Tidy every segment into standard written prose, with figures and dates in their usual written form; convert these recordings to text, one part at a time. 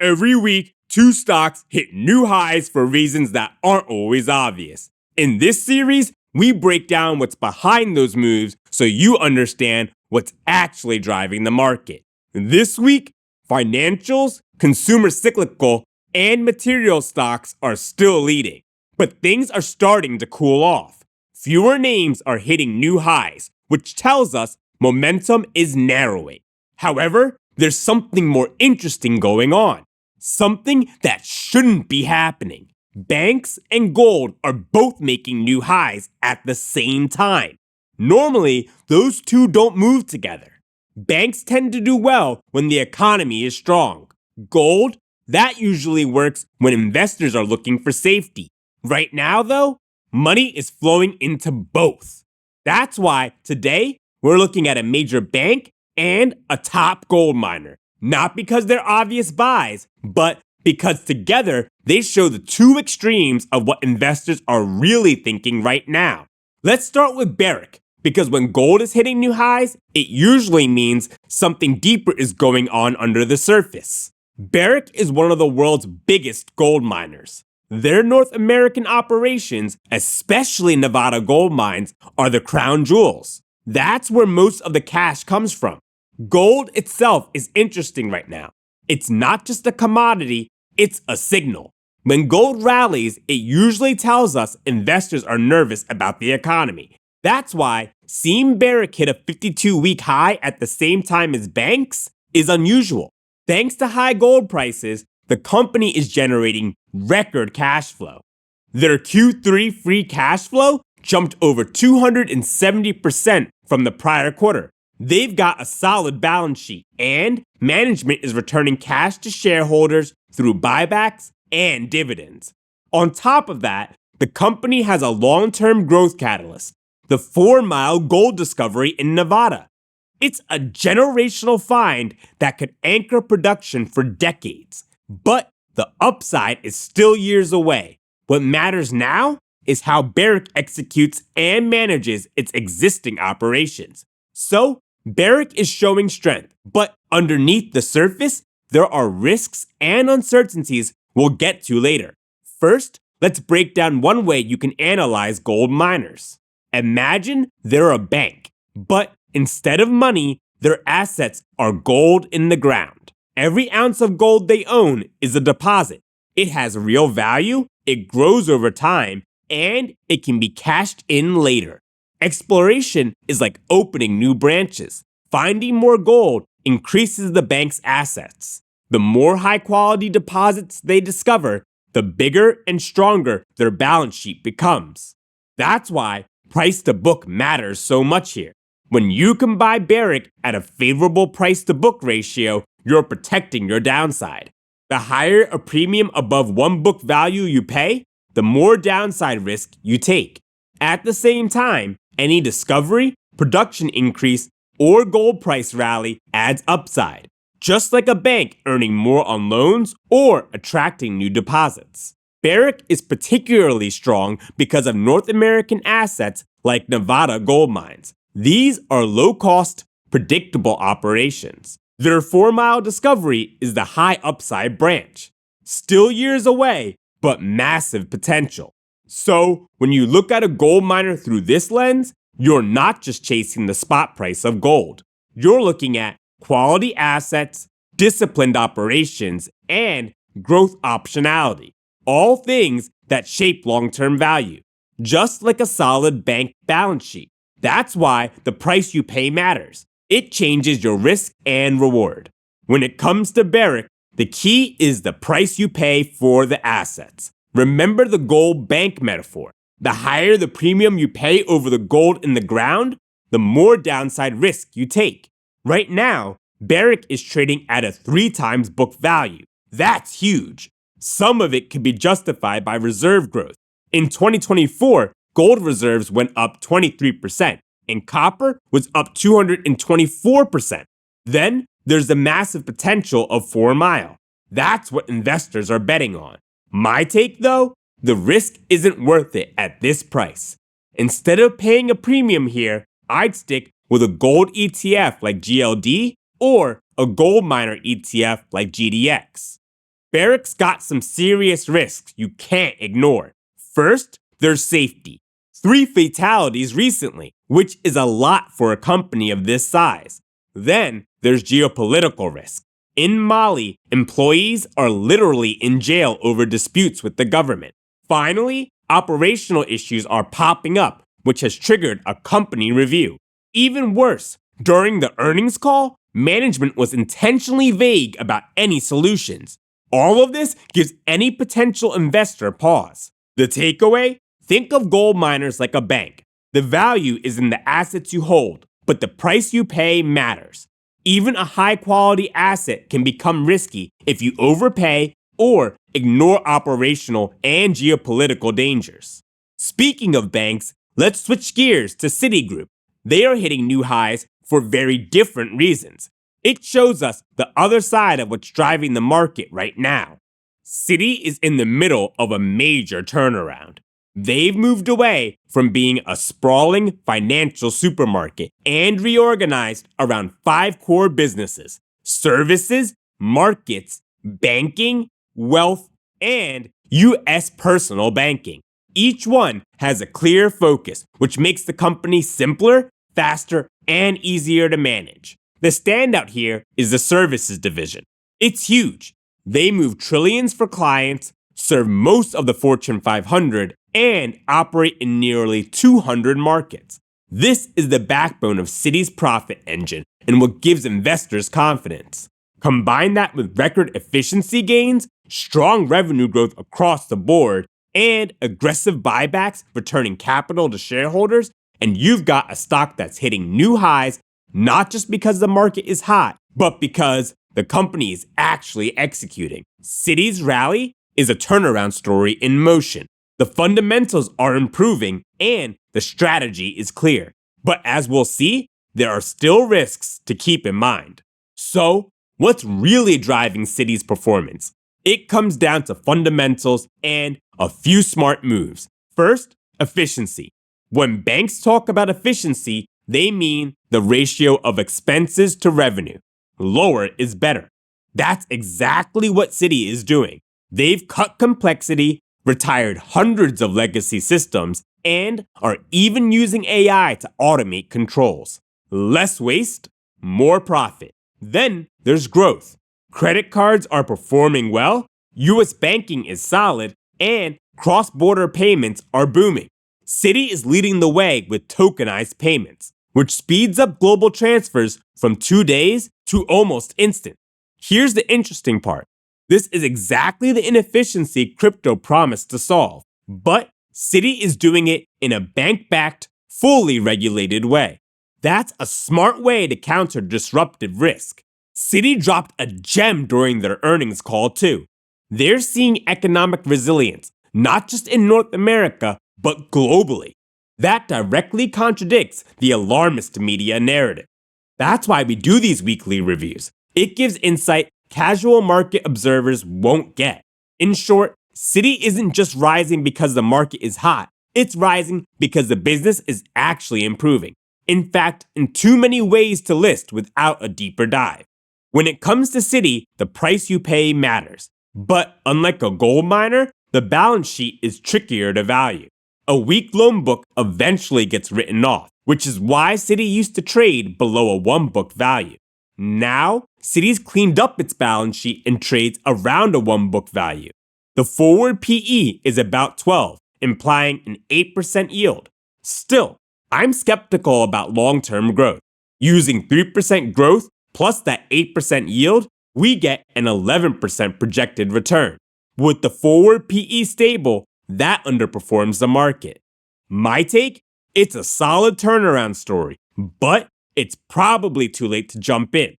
Every week, two stocks hit new highs for reasons that aren't always obvious. In this series, we break down what's behind those moves so you understand what's actually driving the market. This week, financials, consumer cyclical, and material stocks are still leading, but things are starting to cool off. Fewer names are hitting new highs, which tells us momentum is narrowing. However, there's something more interesting going on. Something that shouldn't be happening. Banks and gold are both making new highs at the same time. Normally, those two don't move together. Banks tend to do well when the economy is strong. Gold, that usually works when investors are looking for safety. Right now, though, money is flowing into both. That's why today we're looking at a major bank and a top gold miner. Not because they're obvious buys, but because together they show the two extremes of what investors are really thinking right now. Let's start with Barrick, because when gold is hitting new highs, it usually means something deeper is going on under the surface. Barrick is one of the world's biggest gold miners. Their North American operations, especially Nevada gold mines, are the crown jewels. That's where most of the cash comes from. Gold itself is interesting right now. It's not just a commodity, it's a signal. When gold rallies, it usually tells us investors are nervous about the economy. That's why seeing Barrick hit a 52-week high at the same time as banks is unusual. Thanks to high gold prices, the company is generating record cash flow. Their Q3 free cash flow jumped over 270% from the prior quarter. They've got a solid balance sheet, and management is returning cash to shareholders through buybacks and dividends. On top of that, the company has a long-term growth catalyst, the 4 Mile gold discovery in Nevada. It's a generational find that could anchor production for decades. But the upside is still years away. What matters now is how Barrick executes and manages its existing operations. So, Barrick is showing strength, but underneath the surface, there are risks and uncertainties we'll get to later. First, let's break down one way you can analyze gold miners. Imagine they're a bank, but instead of money, their assets are gold in the ground. Every ounce of gold they own is a deposit. It has real value, it grows over time, and it can be cashed in later. Exploration is like opening new branches. Finding more gold increases the bank's assets. The more high-quality deposits they discover, the bigger and stronger their balance sheet becomes. That's why price-to-book matters so much here. When you can buy Barrick at a favorable price-to-book ratio, you're protecting your downside. The higher a premium above one book value you pay, the more downside risk you take. At the same time, any discovery, production increase, or gold price rally adds upside, just like a bank earning more on loans or attracting new deposits. Barrick is particularly strong because of North American assets like Nevada gold mines. These are low-cost, predictable operations. Their 4 Mile discovery is the high upside branch. Still years away, but massive potential. So, when you look at a gold miner through this lens, you're not just chasing the spot price of gold. You're looking at quality assets, disciplined operations, and growth optionality. All things that shape long-term value, just like a solid bank balance sheet. That's why the price you pay matters. It changes your risk and reward. When it comes to Barrick, the key is the price you pay for the assets. Remember the gold bank metaphor. The higher the premium you pay over the gold in the ground, the more downside risk you take. Right now, Barrick is trading at a 3 times book value. That's huge. Some of it could be justified by reserve growth. In 2024, gold reserves went up 23%, and copper was up 224%. Then there's the massive potential of 4 Mile. That's what investors are betting on. My take, though, the risk isn't worth it at this price. Instead of paying a premium here, I'd stick with a gold ETF like GLD or a gold miner ETF like GDX. Barrick's got some serious risks you can't ignore. First, there's safety. 3 fatalities recently, which is a lot for a company of this size. Then, there's geopolitical risk. In Mali, employees are literally in jail over disputes with the government. Finally, operational issues are popping up, which has triggered a company review. Even worse, during the earnings call, management was intentionally vague about any solutions. All of this gives any potential investor pause. The takeaway? Think of gold miners like a bank. The value is in the assets you hold, but the price you pay matters. Even a high-quality asset can become risky if you overpay or ignore operational and geopolitical dangers. Speaking of banks, let's switch gears to Citigroup. They are hitting new highs for very different reasons. It shows us the other side of what's driving the market right now. Citi is in the middle of a major turnaround. They've moved away from being a sprawling financial supermarket and reorganized around 5 core businesses: services, markets, banking, wealth, and U.S. personal banking. Each one has a clear focus, which makes the company simpler, faster, and easier to manage. The standout here is the services division. It's huge. They move trillions for clients, serve most of the Fortune 500, and operate in nearly 200 markets. This is the backbone of Citi's profit engine and what gives investors confidence. Combine that with record efficiency gains, strong revenue growth across the board, and aggressive buybacks returning capital to shareholders, and you've got a stock that's hitting new highs, not just because the market is hot, but because the company is actually executing. Citi's rally is a turnaround story in motion. The fundamentals are improving and the strategy is clear. But as we'll see, there are still risks to keep in mind. So, what's really driving Citi's performance? It comes down to fundamentals and a few smart moves. First, efficiency. When banks talk about efficiency, they mean the ratio of expenses to revenue. Lower is better. That's exactly what Citi is doing. They've cut complexity, retired hundreds of legacy systems, and are even using AI to automate controls. Less waste, more profit. Then there's growth. Credit cards are performing well, US banking is solid, and cross-border payments are booming. Citi is leading the way with tokenized payments, which speeds up global transfers from 2 days to almost instant. Here's the interesting part. This is exactly the inefficiency crypto promised to solve, but Citi is doing it in a bank-backed, fully regulated way. That's a smart way to counter disruptive risk. Citi dropped a gem during their earnings call too. They're seeing economic resilience, not just in North America, but globally. That directly contradicts the alarmist media narrative. That's why we do these weekly reviews. It gives insight casual market observers won't get. In short, Citi isn't just rising because the market is hot. It's rising because the business is actually improving. In fact, in too many ways to list without a deeper dive. When it comes to Citi, the price you pay matters. But unlike a gold miner, the balance sheet is trickier to value. A weak loan book eventually gets written off, which is why Citi used to trade below a 1 book value. Now, Citi's cleaned up its balance sheet and trades around a 1 book value. The forward PE is about 12, implying an 8% yield. Still, I'm skeptical about long-term growth. Using 3% growth plus that 8% yield, we get an 11% projected return. With the forward PE stable, that underperforms the market. My take? It's a solid turnaround story, but it's probably too late to jump in.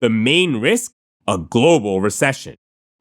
The main risk? A global recession.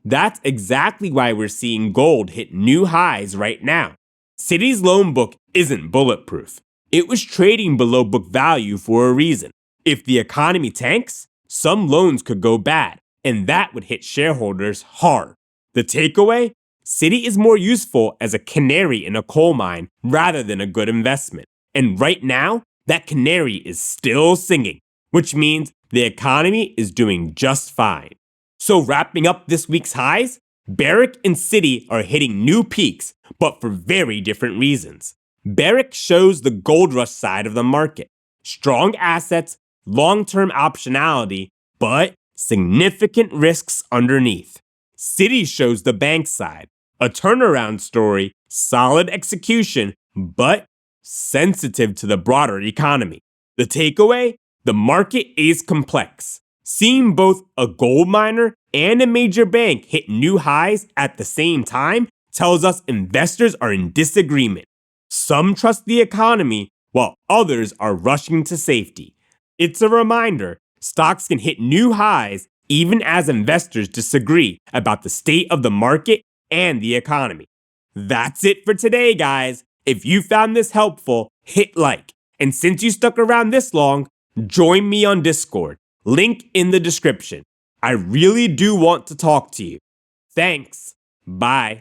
That's exactly why we're seeing gold hit new highs right now. Citi's loan book isn't bulletproof. It was trading below book value for a reason. If the economy tanks, some loans could go bad, and that would hit shareholders hard. The takeaway? Citi is more useful as a canary in a coal mine rather than a good investment. And right now, that canary is still singing, which means the economy is doing just fine. So wrapping up this week's highs, Barrick and Citi are hitting new peaks, but for very different reasons. Barrick shows the gold rush side of the market. Strong assets, long-term optionality, but significant risks underneath. Citi shows the bank side. A turnaround story, solid execution, but sensitive to the broader economy. The takeaway? The market is complex. Seeing both a gold miner and a major bank hit new highs at the same time tells us investors are in disagreement. Some trust the economy while others are rushing to safety. It's a reminder, stocks can hit new highs even as investors disagree about the state of the market and the economy. That's it for today, guys. If you found this helpful, hit like. And since you stuck around this long, join me on Discord. Link in the description. I really do want to talk to you. Thanks. Bye.